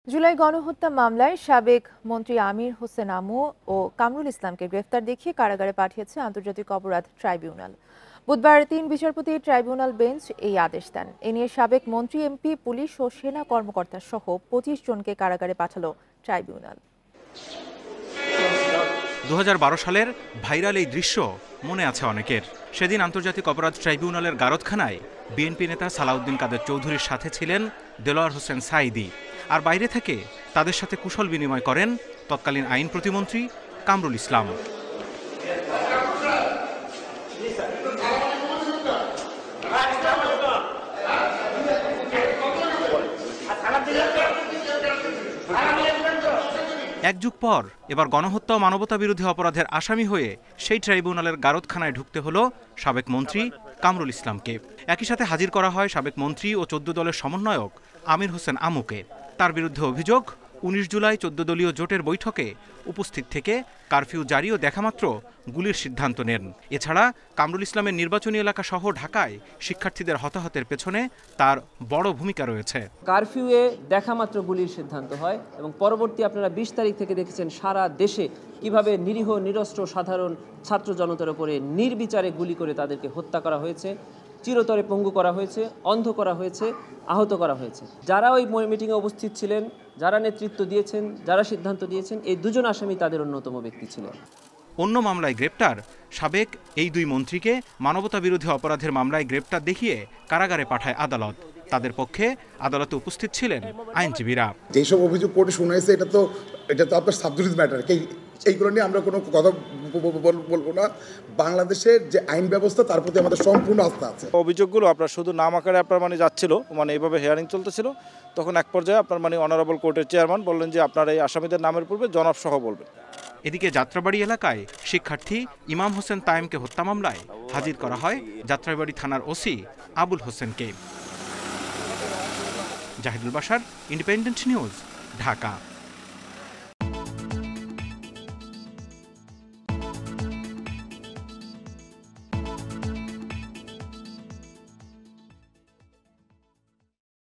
জুলাই গণহত্যা মামলায় সাবেক মন্ত্রী আমির হোসেন আমু ও কামরুল ইসলামকে গ্রেফতার দেখিয়ে কারাগারে পাঠিয়েছে আন্তর্জাতিক অপরাধ ট্রাইব্যুনাল। বুধবার ৩ বিচারপতি ট্রাইব্যুনাল বেঞ্চ এই আদেশ দেন। এ নিয়ে সাবেক মন্ত্রী, এমপি, পুলিশ ও সেনা কর্মকর্তা সহ ২৫ জনকে কারাগারে পাঠালো ট্রাইব্যুনাল। ২০১২ সালের ভাইরাল এই দৃশ্য মনে আছে অনেকের। সেদিন আন্তর্জাতিক অপরাধ ট্রাইব্যুনালের গারদখানায় বিএনপি নেতা সালাউদ্দিন কাদের চৌধুরীর সাথে ছিলেন দেলোয়ার হোসেন সাঈদী, আর বাইরে থেকে তাদের সাথে কুশল বিনিময় করেন তৎকালীন আইন প্রতিমন্ত্রী কামরুল ইসলাম। এক যুগ পর এবার গণহত্যা ও মানবতাবিরোধী অপরাধের আসামি হয়ে সেই ট্রাইব্যুনালের গারদখানায় ঢুকতে হলো সাবেক মন্ত্রী কামরুল ইসলামকে। একই সাথে হাজির করা হয় সাবেক মন্ত্রী ও ১৪ দলের সমন্বয়ক আমির হোসেন আমুকে। তার বিরুদ্ধে অভিযোগ, ১৯ জুলাই ১৪ দলীয় জোটের বৈঠকে উপস্থিত থেকে কারফিউ জারি ও দেখামাত্র গুলির সিদ্ধান্ত নেন। এছাড়া কামরুল ইসলামের নির্বাচনী এলাকা সহ ঢাকায় শিক্ষার্থীদের হতাহতের পেছনে তার বড় ভূমিকা রয়েছে। কারফিউয়ে দেখামাত্র গুলির সিদ্ধান্ত হয় এবং পরবর্তী আপনারা ২০ তারিখ থেকে দেখেছেন সারা দেশে কিভাবে নিরীহ নিরস্ত্র সাধারণ ছাত্র জনতার উপরে নির্বিচারে গুলি করে তাদেরকে হত্যা করা হয়েছে, চিরতরে পঙ্গু করা হয়েছে, অন্ধ করা হয়েছে, আহত করা হয়েছে। যারা ওই মিটিংয়ে উপস্থিত ছিলেন, যারা নেতৃত্ব দিয়েছেন, যারা সিদ্ধান্ত দিয়েছেন, এই দুজন আসামি তাদের অন্যতম ব্যক্তি ছিলেন। অন্য মামলায় গ্রেপ্তার সাবেক এই দুই মন্ত্রীকে মানবতাবিরোধী অপরাধের মামলায় গ্রেপ্তার দেখিয়ে কারাগারে পাঠায় আদালত। তাদের পক্ষে আদালতে উপস্থিত ছিলেন আইনজীবীরা। যেসব অভিযোগ কোর্টে শোনাইছে এটা তো আপনার সাবজুডিস ম্যাটার, এইগুলো নিয়ে আমরা কোনো কথা বলবো না। বাংলাদেশের যে আইন ব্যবস্থা তার প্রতি আমাদের সম্পূর্ণ আস্থা আছে। অভিযোগগুলো আপনার শুধু নাম আকারে আপনার যাচ্ছিল, এইভাবে হিয়ারিং চলতেছিল, তখন এক পর্যায়ে আপনার অনারেবল কোর্টের চেয়ারম্যান বললেন যে আপনার এই আসামিদের নামের পূর্বে জনাব সহ বলবেন। এদিকে যাত্রাবাড়ি এলাকায় শিক্ষার্থী ইমাম হোসেন তায়েমকে হত্যা মামলায় হাজির করা হয় যাত্রাবাড়ি থানার ওসি আবুল হোসেনকে। Zahidul Bashar, Independent News, Dhaka.